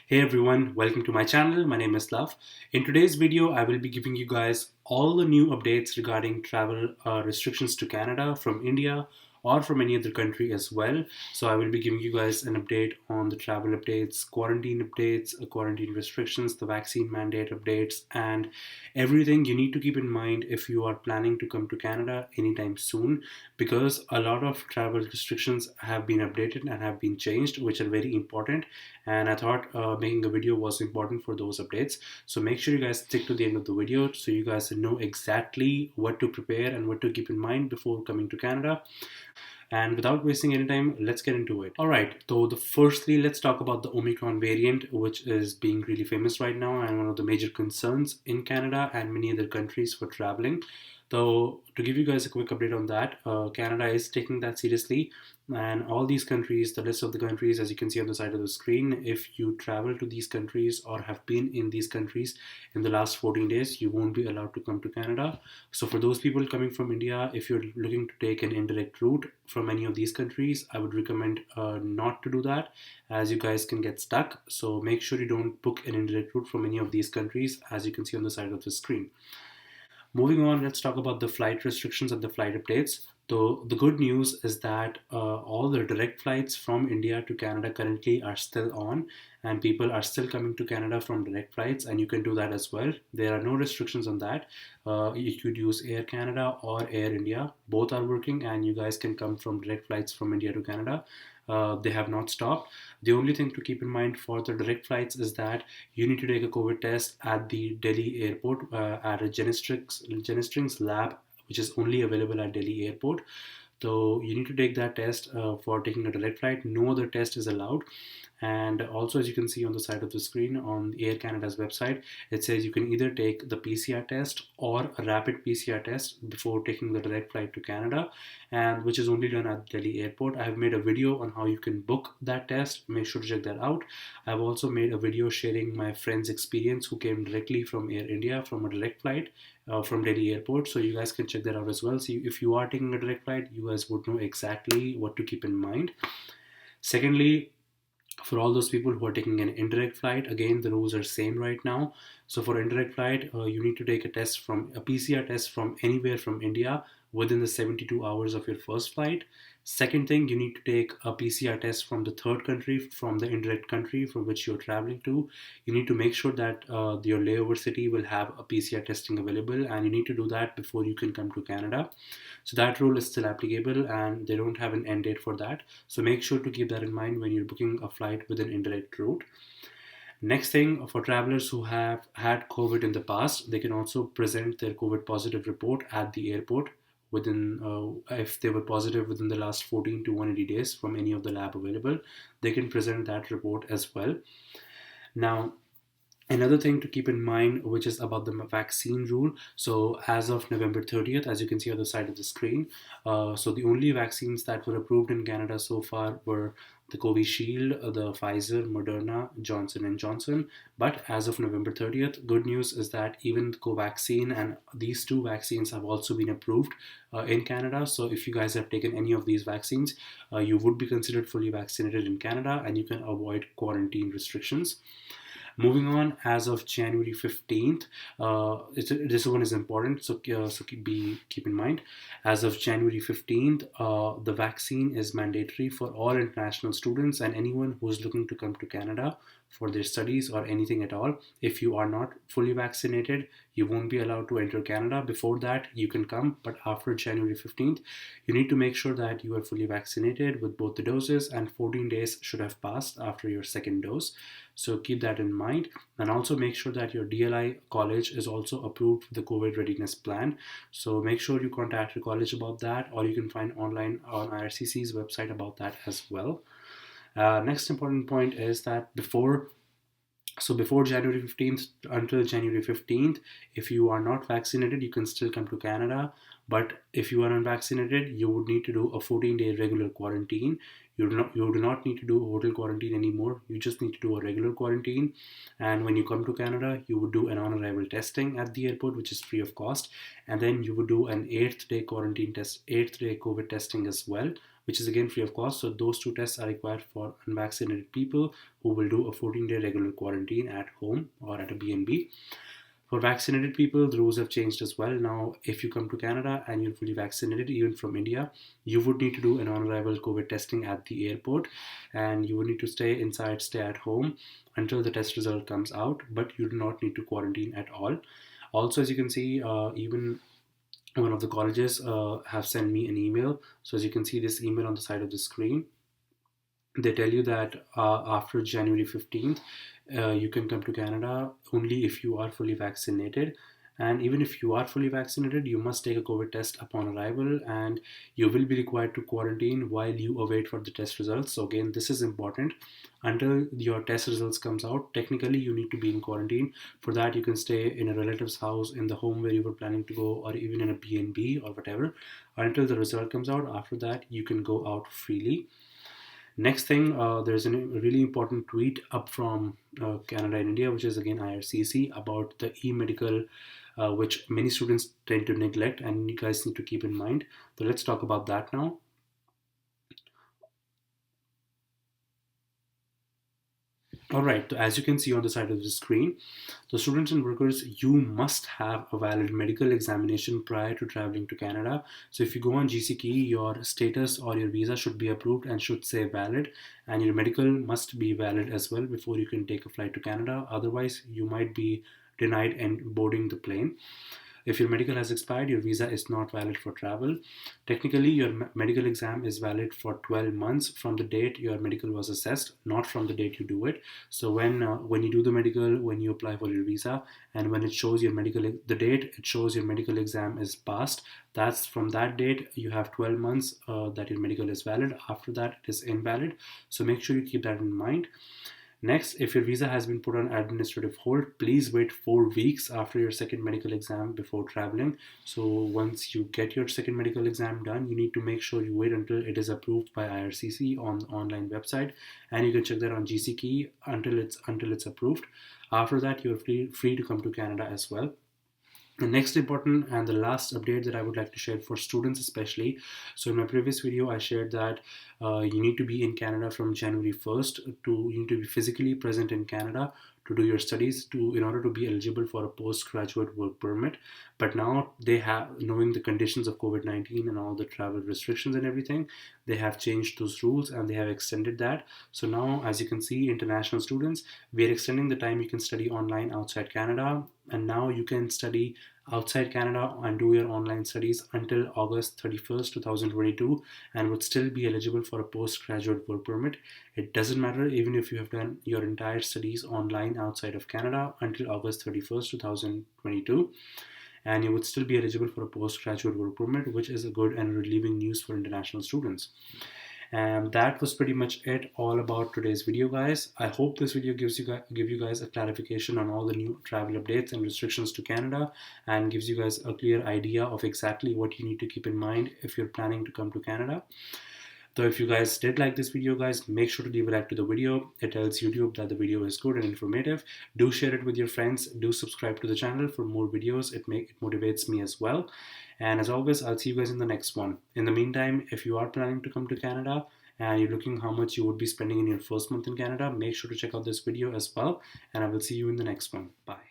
Hey everyone, welcome to my channel. My name is Love. In today's video, I will be giving you guys all the new updates regarding travel restrictions to Canada from India or from any other country as well. So I will be giving you guys an update on the travel updates, quarantine restrictions, the vaccine mandate updates, and everything you need to keep in mind if you are planning to come to Canada anytime soon, because a lot of travel restrictions have been updated and have been changed, which are very important, and I thought making a video was important for those updates. So make sure you guys stick to the end of the video so you guys know exactly what to prepare and what to keep in mind before coming to Canada. And without wasting any time, let's get into it. All right, so firstly, let's talk about the Omicron variant, which is being really famous right now and one of the major concerns in Canada and many other countries for traveling. So to give you guys a quick update on that, Canada is taking that seriously, and all these countries, the list of the countries, as you can see on the side of the screen, if you travel to these countries or have been in these countries in the last 14 days, you won't be allowed to come to Canada. So for those people coming from India, if you're looking to take an indirect route from any of these countries, I would recommend not to do that, as you guys can get stuck. So make sure you don't book an indirect route from any of these countries, as you can see on the side of the screen. Moving on, let's talk about the flight restrictions and the flight updates. So the good news is that all the direct flights from India to Canada currently are still on, and people are still coming to Canada from direct flights, and you can do that as well. There are no restrictions on that. You could use Air Canada or Air India. Both are working, and you guys can come from direct flights from India to Canada. They have not stopped. The only thing to keep in mind for the direct flights is that you need to take a COVID test at the Delhi airport at a Genestrings lab, which is only available at Delhi airport. So you need to take that test for taking a direct flight. No other test is allowed. And also, as you can see on the side of the screen on Air Canada's website, it says you can either take the PCR test or a rapid PCR test before taking the direct flight to Canada, and which is only done at Delhi airport. I have made a video on how you can book that test. Make sure to check that out. I've also made a video sharing my friend's experience who came directly from Air India from a direct flight from Delhi airport. So you guys can check that out as well. So if you are taking a direct flight, you guys would know exactly what to keep in mind. Secondly, for all those people who are taking an indirect flight, again the rules are same right now. So for indirect flight, you need to take a PCR test from anywhere from India within the 72 hours of your first flight. Second thing, you need to take a PCR test from the third country, from the indirect country from which you're traveling to. You need to make sure that your layover city will have a PCR testing available, and you need to do that before you can come to Canada. So that rule is still applicable, and they don't have an end date for that. So make sure to keep that in mind when you're booking a flight with an indirect route. Next thing, for travelers who have had COVID in the past, they can also present their COVID positive report at the airport within, if they were positive within the last 14 to 180 days from any of the lab available, they can present that report as well. Now, another thing to keep in mind, which is about the vaccine rule. So as of November 30th, as you can see on the side of the screen, so the only vaccines that were approved in Canada so far were the Covishield, the Pfizer, Moderna, Johnson & Johnson. But as of November 30th, good news is that even Covaxin and these two vaccines have also been approved in Canada. So if you guys have taken any of these vaccines, you would be considered fully vaccinated in Canada, and you can avoid quarantine restrictions. Moving on, as of January 15th, this one is important, so keep in mind. As of January 15th, the vaccine is mandatory for all international students and anyone who is looking to come to Canada for their studies or anything at all. If you are not fully vaccinated, you won't be allowed to enter Canada. Before that, you can come, but after January 15th, you need to make sure that you are fully vaccinated with both the doses, and 14 days should have passed after your second dose. So keep that in mind, and also make sure that your DLI college is also approved for the COVID readiness plan. So make sure you contact your college about that, or you can find online on IRCC's website about that as well. Next important point is that before January 15th, until January 15th, if you are not vaccinated, you can still come to Canada. But if you are unvaccinated, you would need to do a 14-day regular quarantine. You do not need to do a hotel quarantine anymore. You just need to do a regular quarantine. And when you come to Canada, you would do an on-arrival testing at the airport, which is free of cost. And then you would do an 8th day COVID testing as well, which is again free of cost. So those 2 tests are required for unvaccinated people who will do a 14-day regular quarantine at home or at a B&B. For vaccinated people, the rules have changed as well. Now, if you come to Canada and you're fully vaccinated, even from India, you would need to do an on-arrival COVID testing at the airport, and you would need to stay inside, stay at home until the test result comes out, but you do not need to quarantine at all. Also, as you can see, even one of the colleges have sent me an email. So as you can see this email on the side of the screen, they tell you that after January 15th, you can come to Canada only if you are fully vaccinated. And even if you are fully vaccinated, you must take a COVID test upon arrival, and you will be required to quarantine while you await for the test results. So again, this is important. Until your test results comes out, technically you need to be in quarantine. For that, you can stay in a relative's house, in the home where you were planning to go, or even in a B&B or whatever, until the result comes out. After that, you can go out freely. Next thing, there's a really important tweet up from Canada and India, which is again IRCC, about the e-medical, which many students tend to neglect, and you guys need to keep in mind. So let's talk about that now. Alright, so as you can see on the side of the screen, the students and workers, you must have a valid medical examination prior to traveling to Canada. So if you go on GCKey, your status or your visa should be approved and should say valid, and your medical must be valid as well before you can take a flight to Canada. Otherwise, you might be denied and boarding the plane. If your medical has expired, your visa is not valid for travel. Technically, your medical exam is valid for 12 months from the date your medical was assessed, not from the date you do it. So when you do the medical, when you apply for your visa, and when it shows your the date it shows your medical exam is passed, that's from that date you have 12 months that your medical is valid. After that, it is invalid. So make sure you keep that in mind. Next, if your visa has been put on administrative hold, please wait 4 weeks after your second medical exam before traveling. So once you get your second medical exam done, you need to make sure you wait until it is approved by IRCC on the online website, and you can check that on GCKey until it's approved. After that, you're free to come to Canada as well. The next important and the last update that I would like to share for students especially. So in my previous video, I shared that you need to be in Canada from January 1st. You need to be physically present in Canada to do your studies in order to be eligible for a postgraduate work permit. But now they have, knowing the conditions of COVID-19 and all the travel restrictions and everything, they have changed those rules and they have extended that. So now, as you can see, international students, we are extending the time you can study online outside Canada, and now you can study outside Canada and do your online studies until August 31st, 2022, and would still be eligible for a postgraduate work permit. It doesn't matter even if you have done your entire studies online outside of Canada until August 31st, 2022, and you would still be eligible for a postgraduate work permit, which is a good and relieving news for international students. And that was pretty much it all about today's video, guys. I hope this video give you guys a clarification on all the new travel updates and restrictions to Canada, and gives you guys a clear idea of exactly what you need to keep in mind if you're planning to come to Canada. So if you guys did like this video, guys, make sure to leave a like to the video. It tells YouTube that the video is good and informative. Do share it with your friends. Do subscribe to the channel for more videos. It motivates me as well. And as always, I'll see you guys in the next one. In the meantime, if you are planning to come to Canada and you're looking how much you would be spending in your first month in Canada, make sure to check out this video as well. And I will see you in the next one. Bye.